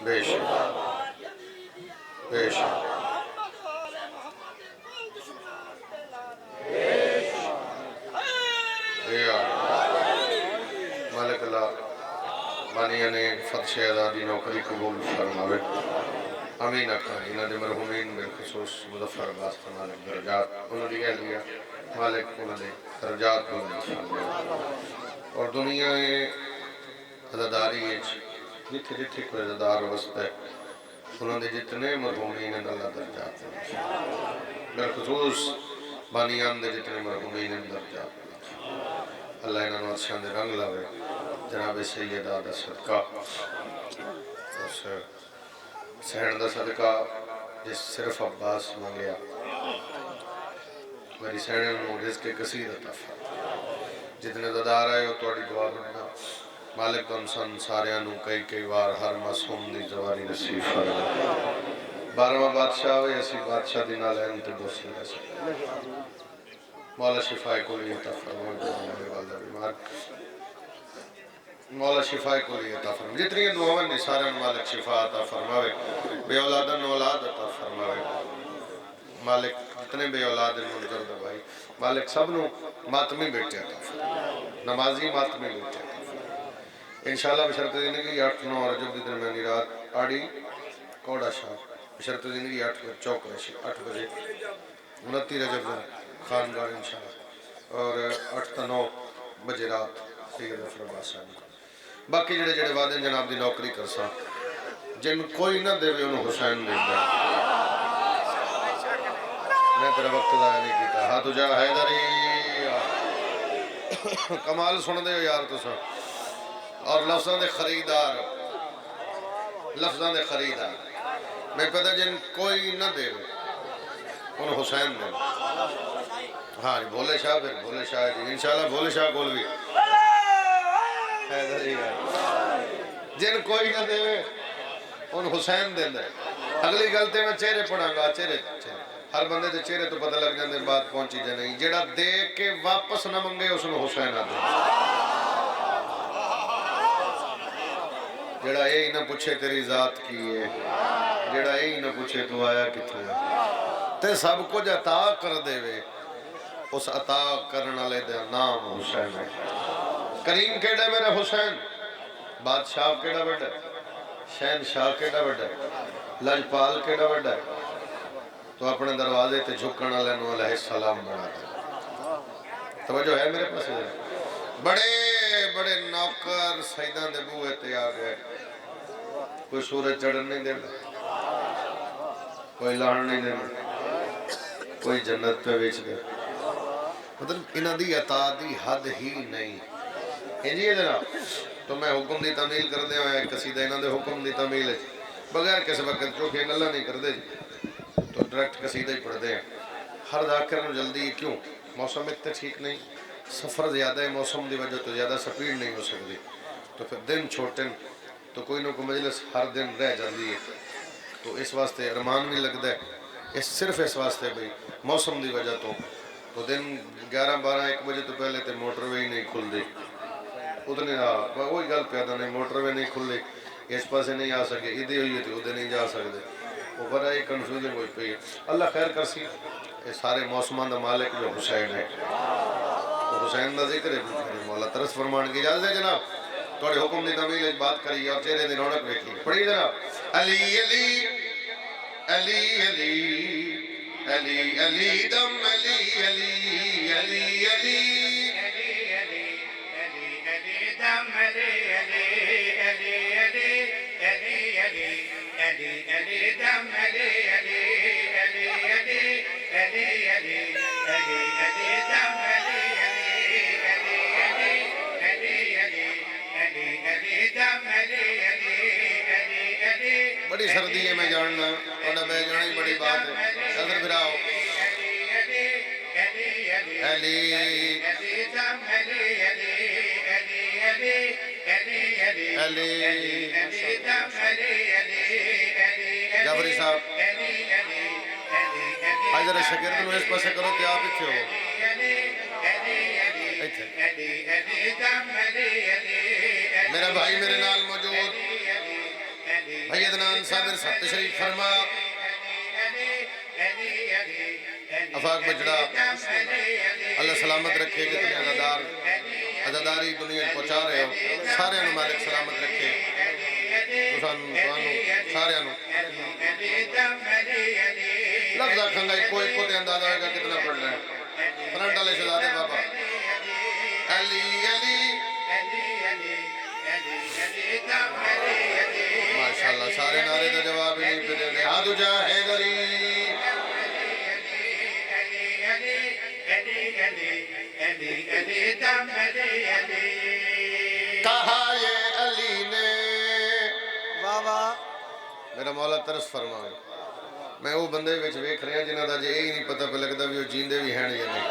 بے شک بے شک یا مالک اللہ بانیہ نے فتح آزادی نوکری قبول فرماوے امین اکھا انہاں دے مرحومین بالخصوص مظفر عباس کا مالک درجات انہوں نے لیا مالک انہوں نے درجات بلند فرماوے اور دنیا عزاداری جتھے جتھے کوئی عزادار وسط ہے انہوں نے جتنے مرحومین اللہ درجات بالخصوص بانیان دے جتنے مرحومین درجات اللہ انہوں نے شان دے رنگ لاوے جناب سیدہ دا صدقہ اس سہن دا صدقہ جس صرف عباس مانگیا میری سہن انہوں رزق کثیر عطا فرمائے جتنے ددار آئے ہو توڑی دعا بڑھنا مالک انسان سارے انہوں کئی وار ہر معصوم دی زواری نصیب فرمائے 12واں بادشاہ ہوئے اسی بادشاہ دی نالین تے دوسری رسول مولا شفاء کولی عطا فرمائے میرے والدہ بیمار مولا شفاء کولی عطا فرمائے جتنی دعاویں نے سارے مالک شفاء عطا فرمائے بے اولادن اولاد عطا فرمائے مالک جتنے بے اولاد منظر دبائی مالک سب نو ماتمی بیٹے عطا فرمائے نمازی ماتمی بیٹے عطا فرمائے انشاءاللہ بشرط زندگی 8-9 رجب دی درمیانی رات آڑی کوڑا شاہ بشرط زندگی 8 بجے 29 رجب خانگار انشاءاللہ اور 8-9 بجے رات سید ظفر عباس صاحب باقی جڑے جڑے وعدے جناب دی نوکری کرسا جن کوئی نہ دے وے انہوں حسین دے دے میں تیرا وقت ضائع نہیں کیتا ہاں تجھا حیدری کمال سن دے یار تو سن اور لفظاں دے خریدار میں پتہ جن کوئی نہ دے وے انہوں حسین دے ہاں جی بھولے شاہ پھر بھولے شاہ جی انشاءاللہ بھولے شاہ کول بھی جن کوئی نہ دے ان حسین دے دے اگلی گلتے میں چہرے پڑھاں گا چہرے ہر بندے دے چہرے تو پتہ لگ جاندے بات پہنچی جا نہیں جڑا دے کے واپس نہ منگے اس نے حسین آ دے جڑا یہی نہ پوچھے تیری ذات کی ہے جڑا یہی نہ پوچھے تو آیا کتھوں تے سب کچھ عطا کر دے وے اس عطا کرنا لے دے نام حسین ہے کریم کیڑا میرے حسین بادشاہ کیڑا بڑا ہے شہنشاہ کیڑا بڑا ہے لجپال کیڑا بڑا ہے تو اپنے دروازے تے جھکنا لینو علیہ السلام بنا دے توجہ ہے میرے پاس بڑے بڑے نوکر سیدان دے بوئے تے آ گئے کوئی سورج چڑھن نہیں دینا کوئی لان نہیں دینا کوئی جنت پہ بیچ گئے مطلب انہاں دی عطا دی حد ہی نہیں جی جناب تو میں حکم دی تعمیل کر دے ہوئے قصیدہ انہاں دے حکم دی تعمیل ہے بغیر کسی وقت جو کہ اللہ نہیں کر دے تو ڈائریکٹ قصیدہ ہی پڑھ دے ہر ذاکر میں جلدی کیوں موسم اتنے ٹھیک نہیں سفر زیادہ ہے موسم دی وجہ تو زیادہ سپیڈ نہیں ہو سکتی تو پھر دن چھوٹے تو کوئی نہ کوئی مجلس ہر دن رہ جاتی ہے تو اس واسطے ارمان نہیں لگتا ہے صرف اس واسطے بھئی موسم دی وجہ تو دن 11-12-1 بجے تو پہلے تے موٹر وے ہی نہیں کھل دی اتنے وہی گل پیدا نہیں موٹر وے نہیں کھل دی اس پاسے نہیں آ سکے ادھے ہوئی ہے تو ادھے نہیں جا سکتے وہ بڑا ایک کنفیوژن ہوئی پئی ہے اللہ خیر کرسی یہ سارے موسمان دا مالک جو حسین ہے تو حسین دا ذکر ہے مولا ترس فرمان کی اجازت ہے جناب تھوڑے حکم دی تعمیل ایک بات کری اور چہرے دی رونق دیکھی پڑھی جناب علی علی علی علی علی علی دم علی علی علی علی دم علی علی علی علی علی علی علی علی دم علی علی علی علی علی علی علی علی دم علی علی علی علی علی علی علی علی دم علی علی علی علی بڑی سردی ہے میں جاننا اور نہ میں جانا ہی بڑی بات ہے اگر پھر آؤ علی دم علی علی علی جعفری صاحب آج ذرا شاگرد نو اس پاسے کرو کہ آپ اتھے ہو میرا بھائی میرے نال موجود بھائی ایمان صابر سب تشریف فرما افاق بجڑا اللہ سلامت رکھے جتنے عزاداری دنیا پہنچا رہے ہو سارے انہوں مالک سلامت رکھے سارے انہوں لفظ آکھاں گا کوئی تے اندازہ ہوئے گا کتنا پڑھنا ہے فرنٹ والے شہزادے بابا علی علی ماشاءاللہ سارے نعرے تو جواب ہی نہیں پہ دے ہاتھ اجا حیدری کہا یہ علی نے میرا مولا ترس فرمائے میں وہ بندے وچ ویکھ رہا جنہاں دا جے یہی نہیں پتہ پہ لگتا بھی وہ جیندے بھی ہیں یا نہیں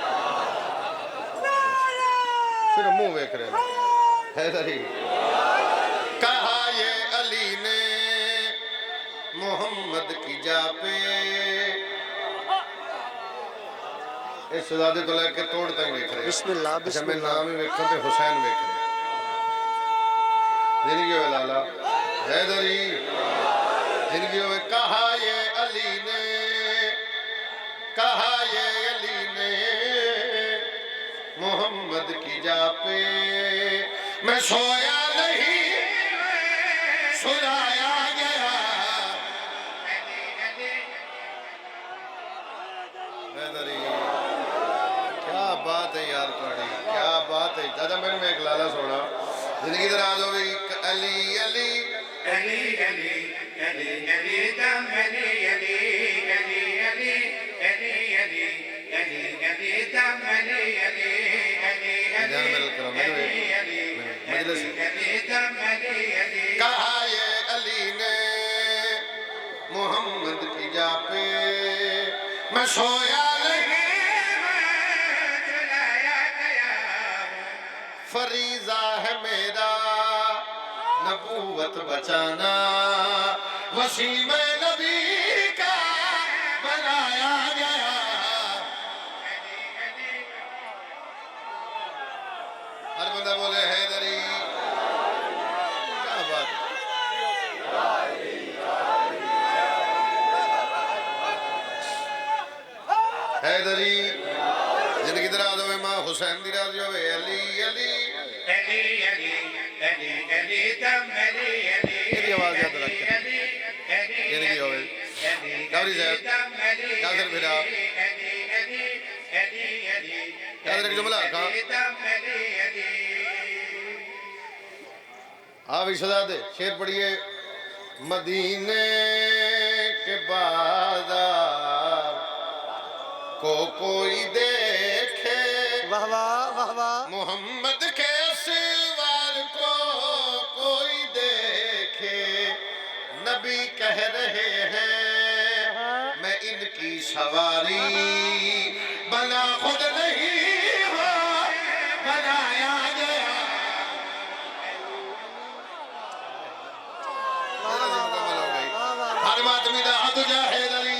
صرف منہ ویکھ رہے ہیں حیدری کہا یہ علی نے محمد کی جا پہ اس شہزادے تو لے کے توڑ تک ویکھ رہے بسم اللہ اچھا میں نام ہی ویکھاں تے حسین ویکھ رہے زندگی ہوئے لالا حیدری زندگی ہوئے کہا یہ علی نے کہا یہ علی نے محمد کی جا پہ میں سویا نہیں سلایا گیا حیدری کیا بات ہے یار تمہاری کیا بات ہے دادا میں نے ایک لالا سونا زندگی دراز ہو گئی علی علی علی علی علی علی دم علی علی علی علی علی علی علی علی دم علی علی علی علی مجلس کہا یہ علی نے محمد کی جا پہ میں سویا فریضہ ہے میرا نبوت بچانا وسیم نبی کا بنایا گیا ہر بندہ بولے حیدری کیا بات حیدری زندگی دراز ہوئے ماں حسین دی راضی ہوئے علی علی علی علی علی علی دم علی علی یہ آواز یاد رکھیں زندگی ہوئے ڈاوری صاحب ناظر بھیرا یاد رکھ جملہ کہاں آوی شہزادے شیر پڑھئے مدینے کے بازار کو کوئی دیکھے محمد کے اسوار کو کوئی دیکھے نبی کہہ رہے ہیں میں ان کی سواری بنا خود نہیں ہو بنایا گیا ہر ماتمی دا ہاتھ جا حیدری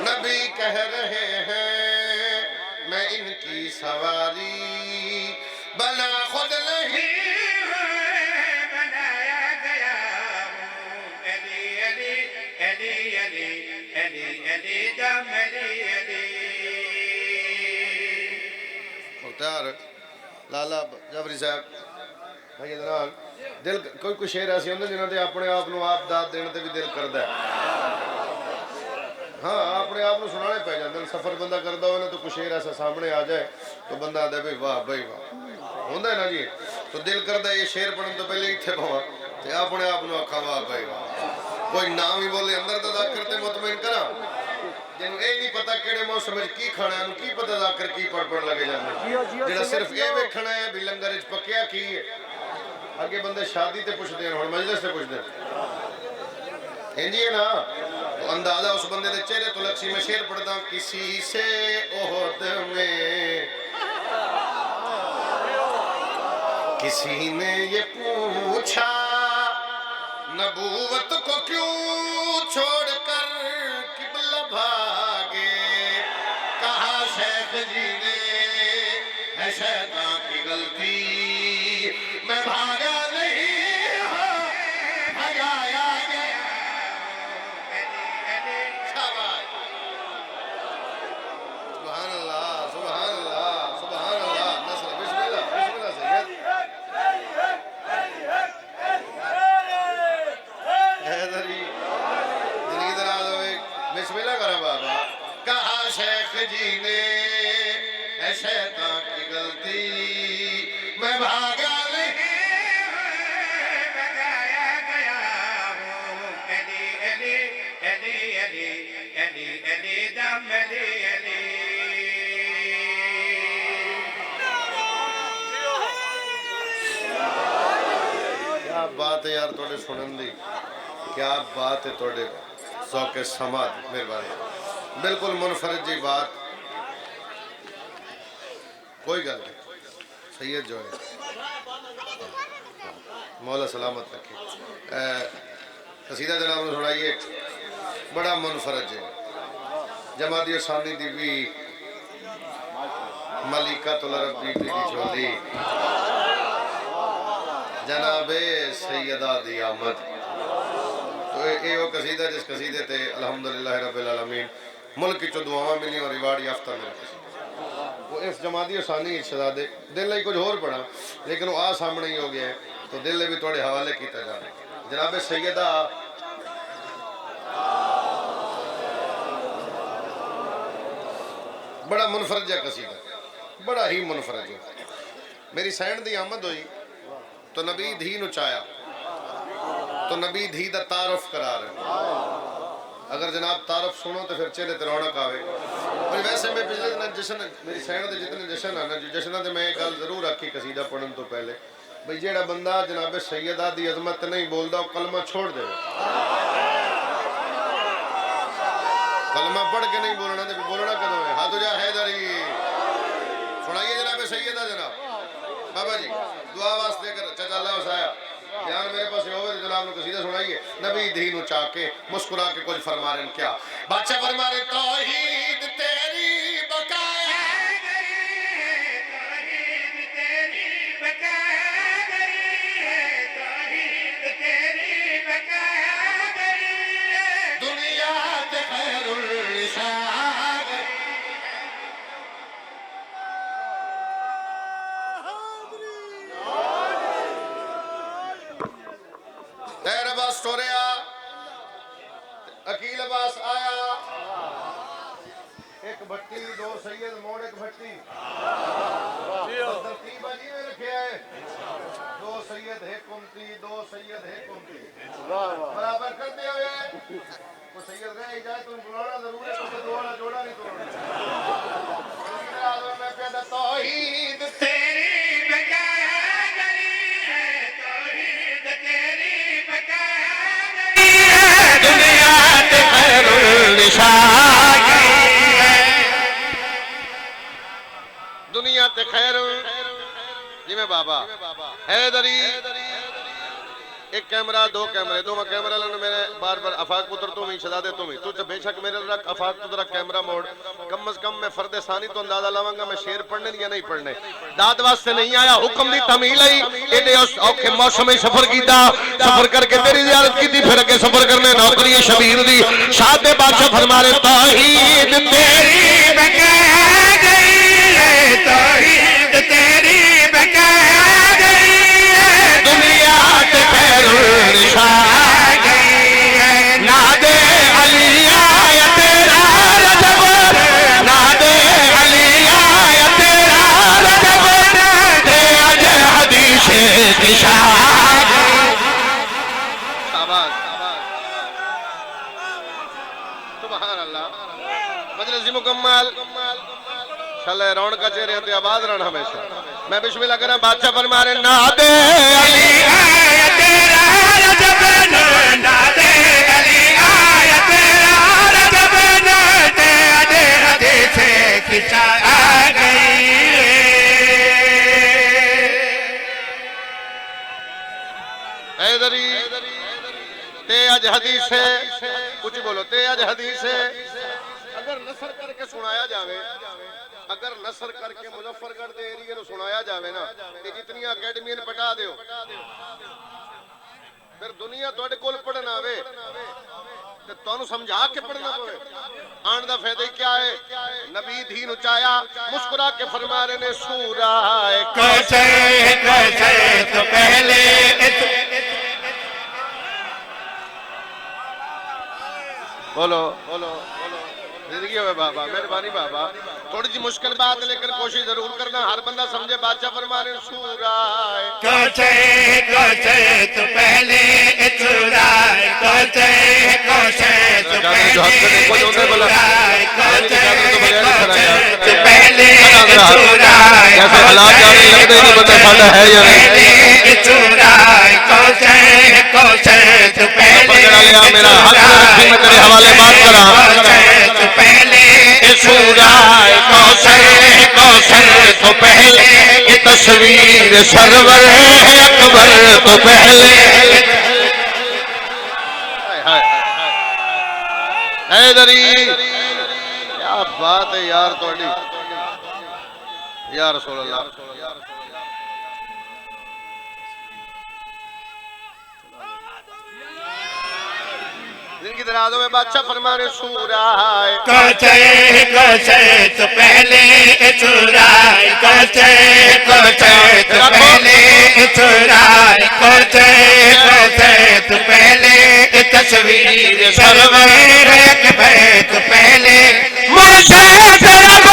نبی کہہ رہے ہیں میں ان کی سواری بنا خود نہیں بنایا گیا علی علی علی علی علی علی دم علی علی مختار لالا جعفری صاحب بھائی ادھر دل کوئی شعر ایسے ہوندے جنہاں تے اپنے آپ نو آپ داد دینے تے بھی دل کردا ہے ہاں اپنے آپ سنانے پہ جاتے ہیں سفر بندہ کرتا ہوئے نا تو کچھ شعر ایسا سامنے آ جائے تو بندہ آدھے بھائی واہ بھائی واہ ہوندہ ہے نا جی تو دل کرتا ہے یہ شعر پڑھن تو پہلے ہی تھے بھوا تو اپنے آپ نو آکھا واہ بھائی واہ کوئی نام ہی بولے اندر تو ذاکر تے مطمئن کرا جنہوں اے نہیں پتا کیڑے موسم میں کی کھانا ہے انہوں کی پتا ذاکر کی پڑھ لگے جانے جنہوں صرف اے ویکھنا ہے بھی لنگر اچ پکیا کی ہے آگے بندے شادی تے پوچھ دیں اور مجلس تے پوچھ دیں ہنجی ہے نا اندازہ اس بندے دے چہرے تو لکسی میں شعر پڑھتا ہوں کسی سے احد میں کسی نے یہ پوچھا نبوت کو کیوں چھوڑ کر قبلہ بھاگے کہا شیخ جی نے ہے شیطان کی غلطی غلطی میں بھاگا نہیں بگایا گیا ہوں علی علی علی علی علی علی دم علی علی کیا بات ہے یار توڑے سنن دی کیا بات ہے توڑے ذوق سماعت مہربانی بالکل منفرد جی بات کوئی گل نہیں سید جو ہے مولا سلامت رکھے قصیدہ جناب نے سنائیے بڑا منفرد جی جماعتی ثانی دی بھی ملکۃ العرب دی چھولی جناب سیدہ دی آمد تو یہ وہ قصیدہ جس قصیدے تے الحمدللہ رب العالمین ملک چو دعاواں ملی اور ریوارڈ یافتہ مل قصیدہ وہ اس جماعتی ثانی شہزادے دل لئی کچھ اور پڑھا لیکن وہ آ سامنے ہی ہو گیا ہے تو دل لئی بھی تھوڑے حوالے کیتا جا رہا ہے جناب سیدہ بڑا منفرد جا قصیدہ بڑا ہی منفرد جا میری سینڈ دی آمد ہوئی تو نبی دھی نچایا تو نبی دھی دا تعارف کرا رہے اگر جناب تعارف سنو تو پھر چہرے تے رونق آوے اور ویسے میں پچھلے دن جشن میری سینڈ دے جتنے جشن آنا جو جشنہ دے میں ایک گل ضرور رکھی قصیدہ پڑھن تو پہلے بھئی جیڑا بندہ جناب سیدہ دی عظمت نہیں بولدا وہ کلمہ چھوڑ دے کلمہ پڑھ کے نہیں بولنا تو بولنا کدوں ہے ہاتھ جا حیدری سنائیے جناب سیدہ جناب بابا جی دعا واسطے کر چچا اللہ وسایا دھیان میرے پاس ہوئے جناب نے قصیدہ سنائیے نبی دھی نو چاہ کے مسکرا کے کچھ فرما رہے ہیں کیا بادشاہ فرما رہے توحید تیری بقایا گئی توحید تیری بقایا گئی توحید تیری بقایا گئی دنیا تے خیر الرشاد تیر عباس ٹوریا عقیل عباس آیا ایک بھٹی دو سید موڑ ایک بھٹی ترتیب جی میں رکھے ہے دو سید ہے کمتی دو سید ہے کمتی برابر کرتے ہوئے وہ سید رہ ہی جائے تو بلانا ضرور ہے کچھ دوڑا جوڑا نہیں توڑنا میں پیدا توحید تیری بقایا گئی ہے توحید تیری بقایا گئی ہے دنیا تے خیر الرشاد دنیا تے خیر جی میں بابا حیدری ایک کیمرہ دو کیمرے دو کیمرہ لینے میرے بار بار افاق پتر تو ہی شہزادے تو ہی تو بے شک میرے رکھ افاق پتر کیمرہ موڑ کم از کم میں فرد ثانی تو اندازہ لاؤں گا میں شیر پڑھنے یا نہیں پڑھنے داد واسطے نہیں آیا حکم دی تمیل آئی ایڈے اوکے موسم سفر کیتا سفر کر کے تیری زیارت کی تھی پھر اگے سفر کرنے نوکری شبیر دی شاد بادشاہ فرما رہے توحید تیری بقایا گئی ہے توحید تیری بقایا گئی ہے دنیا تے خیر الرشاد گئی ہے نادے علی آیا تیرا رجب نادے علی آیا تیرا رجب دے اج حدیث دشاد شاباش سبحان اللہ مجلس مکمل شلے رون کا چہرے ہوتے آباد رہنا ہمیشہ میں بسم اللہ کریں بادشاہ فرما رہے نادے علی آیا تیرا رجب نادے علی آیا تیرا رجب نادے اجے حدیث کھچا آ گئی حیدری تے اج حدیث ہے کچھ بولو تے اج حدیث ہے اگر نثر کر کے سنایا جاوے اگر نثر کر کے مظفر گڑھ دے ایریے نو سنایا جاوے نا تے جتنی اکیڈمی نے پٹا دیو پھر دنیا تواڈے کول پڑھن آوے تے تانوں سمجھا کے پڑھنا پوے آن دا فائدہ کیا ہے نبی دھی نو چایا مسکرا کے فرما رہے نے سورہ کیسے تو پہلے بولو بولو بولو لگی ہوئے بابا مہربانی بابا تھوڑی سی مشکل بات لیکن کوشش ضرور کرنا ہر بندہ سمجھے بادشاہ فرما رہے سورائے کوچے تو پہلے سورائے کوچے تو پہلے سورائے کوچے تو پہلے سورائے جیسے حالات جانے لگتے ہیں کہ بندہ ساڈا ہے یا نہیں سورائے کوچے تو پہلے میرا حق رکھی میں تیرے حوالے بات کرا تو پہلے سورائے کوثر تو پہلے یہ تصویر سرور اکبر تو پہلے حیدری کیا بات ہے یار توڑی یا رسول اللہ دن کی درازوں میں بادشاہ فرمانے سورائے کوچے تو پہلے سورائے کوچے تو پہلے سورائے کوچے تو پہلے تصویر سرور اکبر تو پہلے مرشد رب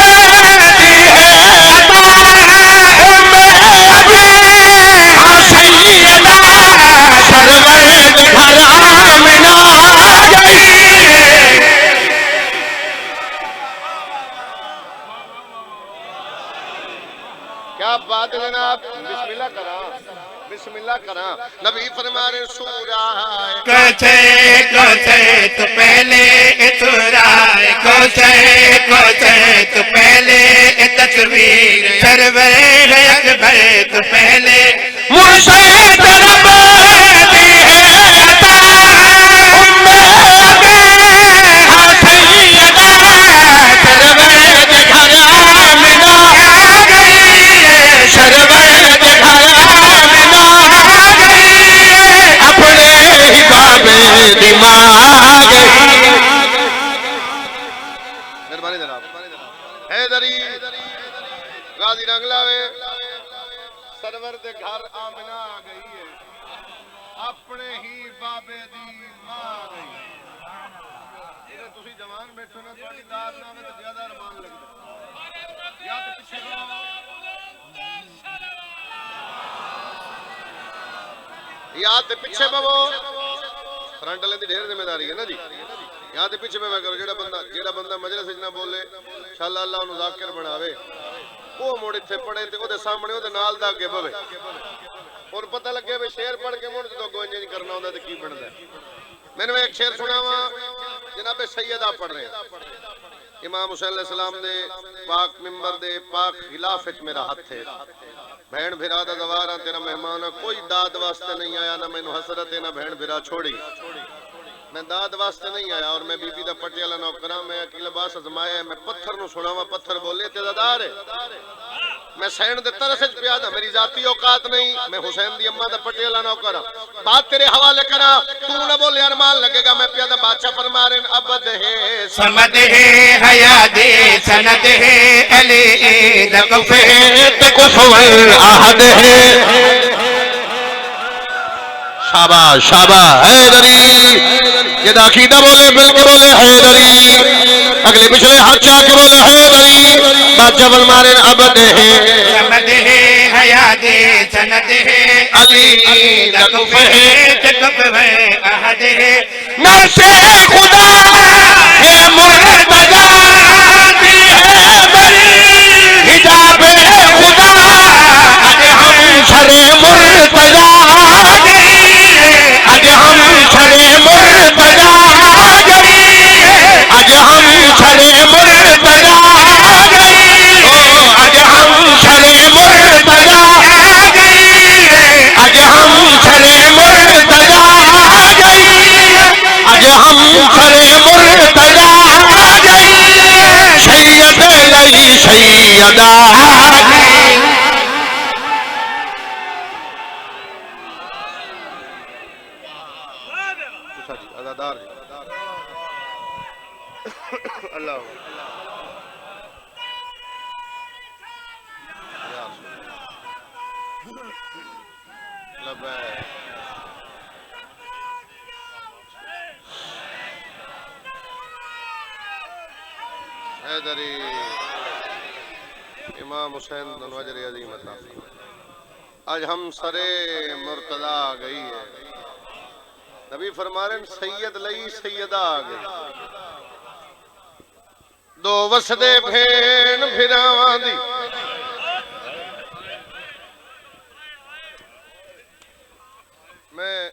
دی ہے عطا سیدہ سرور گھر آمنہ کیا بات ہے جناب بسم اللہ کرا نبی فرما رہے سورائے کوچے تو پہلے سورائے کوچے تو پہلے تصویر سرور اکبر تو پہلے مرشد رب دی ہے عطا سیدہ سرور گھر آمنہ سرور گھر آمنہ اپنے ہی بابے دماغ مہربانی جناب حیدری غازی رنگلاوے سرور دے گھر آمنہ آ گئی ہے اپنے ہی بابے دی ماں گئی جنہیں تسی جوان بیٹھو نا تھوڑی داد نہ میں تو زیادہ ارمان لگتا یا تو پیچھے یہاں تے پیچھے بابو فرنٹ والے دی ڈھیر ذمہ داری ہے نا جی یہاں تے پیچھے بابا کرو جیڑا بندہ مجلس وچ نہ بولے انشاءاللہ اللہ انہوں ذاکر بناوے وہ موڑ اتھے پڑھے تے او دے سامنے او دے نال دا اگے بوے اور پتہ لگے بھی شعر پڑھ کے موڑ تو گونج نہیں کرنا ہوندا تے کی بندا ہے میں نے ایک شعر سناواں جناب سیدہ پڑھ رہے ہیں امام حسین علیہ السلام دے پاک منبر دے پاک خلاف وچ میرا ہاتھ ہے بہن بھرا دا دوارا تیرا مہمان کوئی داد واسطے نہیں آیا نہ مینوں حسرت ہے نہ بہن بھرا چھوڑی میں داد واسطے نہیں آیا اور میں بی بی دا پٹیالہ نوکراں میں اکی لباس ازمایا ہے میں پتھر نو سناواں پتھر بولے تے دار ہے میں سین دے ترس وچ پیا دا میری ذاتی اوقات نہیں میں حسین دی اماں دا پٹیالہ نوکراں بات تیرے حوالے کرا تو نہ بولے ارمان لگے گا میں پیا دا بادشاہ فرما رہے ہیں ابد ہے سمد ہے حیات سند ہے علی دقفے کفر احد ہے شاباش شاباش حیدری یہ عقیدہ بولے بالکل بولے حیدری اگلے پچھلے ہاتھ چاہ کے بولے حیدری بادشاہ فرمانے عبد ہے سمد ہے حیات سند ہے علی دقفے احد ہے نفس خدا ہے مرتضی دی ہے بری حجاب خدا اج ہم سر مرتضی اج ہم سر مرتضی اج ہم سر مرتضی اج ہم سر مرتضی اج ہم سر مرتضی اج ہم سر مرتضی سید علی سیدہ اللہ حیدری امام حسین نوجر عظیم عطا آج ہم سرے مرتضی گئی ہے نبی فرما رہے ہیں سید لئی سیدہ آگئی دو وسدے بھین پھراواں دی میں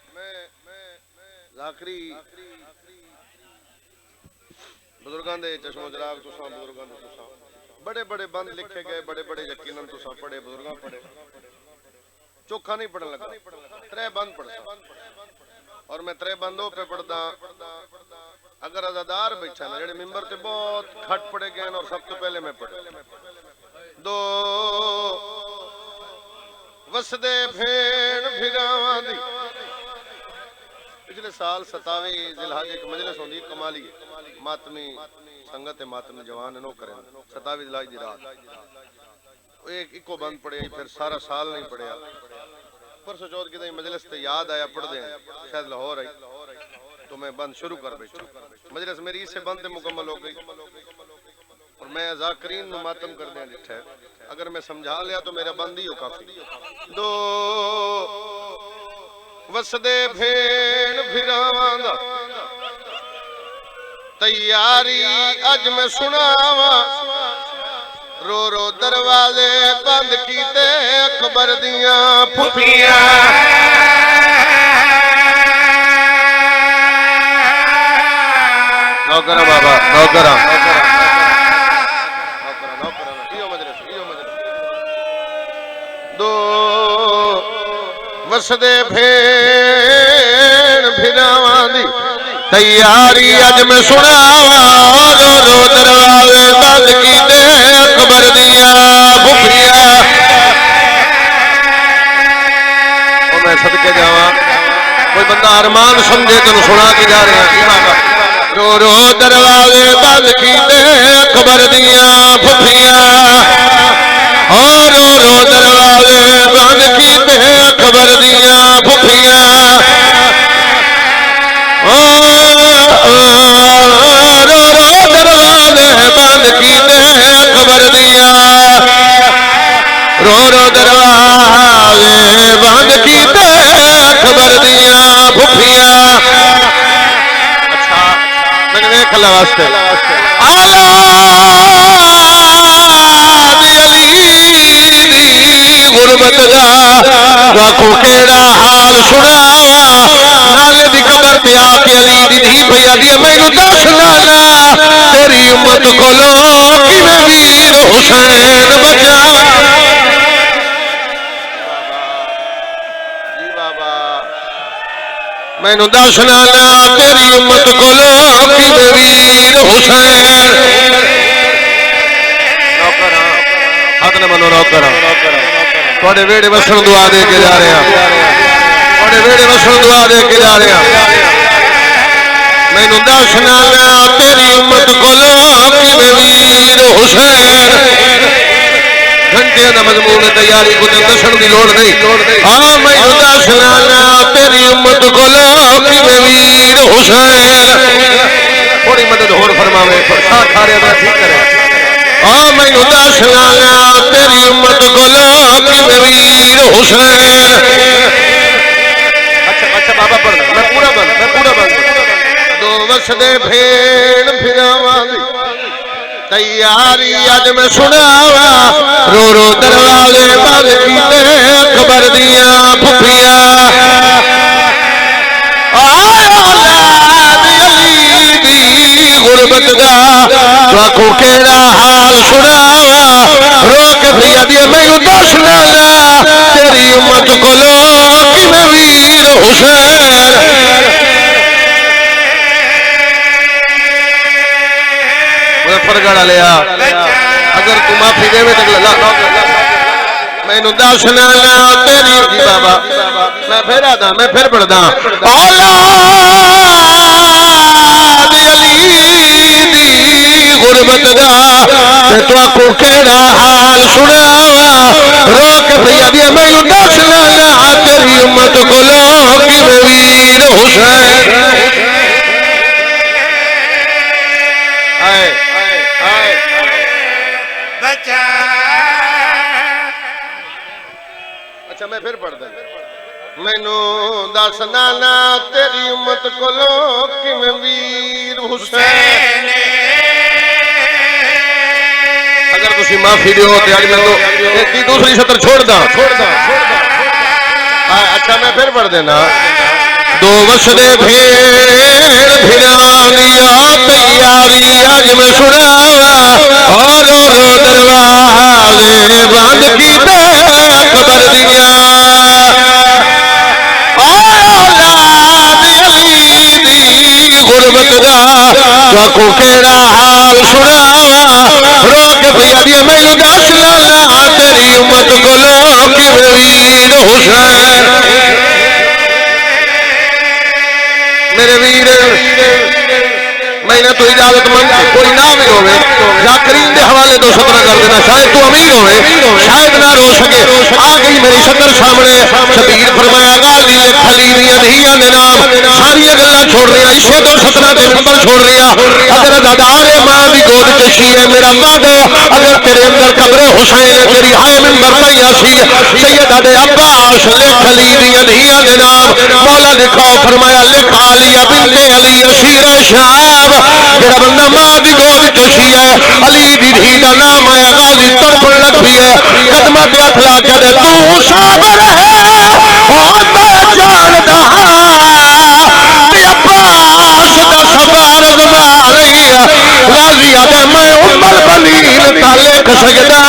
لاکری بزرگاں دے چشم و چراغ تساں بزرگاں دے تساں بڑے بڑے بند لکھے گئے بڑے بڑے یقیناً تساں پڑھے بزرگاں پڑھے چوکھا نہیں پڑھن لگا ترے بند پڑھتا اور میں ترے بندوں پہ پڑھتا اگر عزادار بیٹھا نا جڑے ممبر تے بہت کھٹ پڑے گئے اور سب تو پہلے میں پڑھے دو وسدے بھین پھراواں دی پچھلے سال 27 ذی الحج ایک مجلس ہوندی کمالی ماتمی سنگت ماتمی جوان نو کریں 27 ذی الحج دی رات ایک اکو بند پڑے پھر سارا سال نہیں پڑھیا پرسوں چوتھ کی مجلس تے یاد آیا پڑھ دیں شاید لاہور آئی تو میں بند شروع کر بیٹھا مجلس میری اس سے بند مکمل ہو گئی اور میں ذاکرین نو ماتم کر دیں جٹھا اگر میں سمجھا لیا تو میرا بند ہی ہو کافی دو وسدے بھین پھراواں دا تیاری اج میں سناواں رو رو دروازے بند کیتے اکبر دیاں پھپھیاں نوکرا بابا نوکرا دو وسدے بھین پھراواں دی تیاری اج میں سناواں رو رو دروازے بند کیتے اکبر دیاں پھپھیاں او میں صدقے جاواں کوئی بندہ ارمان سمجھے تینوں سنا کے جا رہا ہے رو رو دروازے بند کیتے اکبر دیاں پھپھیاں اور رو رو دروازے بند کیتے اکبر دیاں پھپھیاں رو رو دروازے بند کیتے اکبر دیاں رو رو دروازے بند کیتے اکبر دیاں پھپھیاں اچھا میں نے دیکھ اللہ واسطے غربت دا کو کیڑا حال سناواں نالے دی قبر تے آ کے علی دی دھی پئی آدی مینوں دس لالا تیری امت کولوں کیویں ویر حسین بچاواں جی بابا مینوں دس لالا تیری امت کولوں کیویں ویر حسین نوکراں ہاتھ نہ منو نوکراں تھوڑے ویڑے وسن دعا دے کے جا رہے ہیں تھوڑے ویڑے وسن دعا دے کے جا رہے ہیں مینوں دس لالا تیری امت کولوں کیویں ویر حسین گھنٹے دا مضمون تیاری کو دسن دی لوڑ نہیں ہاں مینوں دس لالا تیری امت کولوں کیویں ویر حسین تھوڑی مدد ہور فرماوے ساتھ کھارے دا ٹھیک کرے مینوں دس لالا تیری امت کولوں کیویں ویر حسین اچھا بابا پڑھ میں پورا بند دو وسدے بھین پھراواں دی تیاری اج میں سناواں رو رو دروازے بند کیتے اکبر دیاں پھپھیاں غربت دا کو کیڑا حال سناواں رو کے بھیا دی مینوں دس لالا تیری امت کولوں کیویں ویر حسین فرگڑ لیا اگر تو معافی دے تے مینوں دس لالا تیری جی بابا میں پھر آدا میں پھر پڑھدا غربت دا تے تو کو کیڑا حال سناواں رو کے بھیا دی مینوں دس لالا تیری امت کولوں کیویں ویر حسین اچھا میں پھر پڑھ دیں مینو دس نانا تیری امت کولو کیویں ویر حسین اگر تسی معافی دیو تے اج مینوں ایک دوسری سطر چھوڑ دا اچھا میں پھر پڑھ دینا دو وسدے بھیڑ بھرانیا تیاری اج میں سناوا اور دروازے بند کیتے قبر دیا غربت دا کو کیڑا حال سناوا رو کے بھیا دی میں دس لانا تیری امت کولو کیویں ویر حسین میرے ویر میں نہ تو اجازت مند کوئی نہ بھی ہوئے ذاکرین دے حوالے تو سطر کر دینا شاید تو امیر ہوئے شاید نہ رو سکے آ گئی میری سطر سامنے شبیر فرمایا غازی لے خلیلیاں دھیاں دے نام ساری گلاں چھوڑ رہا اسے تو سطرہ دے مطل چھوڑ رہا اگر دادار ماں دی گود کشی ہے میرا ماں دو اگر تیرے اندر قبر حسین تیری ہائے منبر تیاں سی سیدہ دے عباس لے خلیلیاں دھیاں دے نام مولا لکھاؤ فرمایا لکھ علیہ بنت علی اسیر شعب جڑا بندہ ماں دی گود کشی ہے علی دی دھی دا نام ہے غازی تڑپن لگ بھی ہے قدمہ تے ہتھ لا کے تو صابر ہے اور میں جاندا تے عباس دا صبر زمان ہے غازی آدھے میں ام البنین تا لکھ سجدہ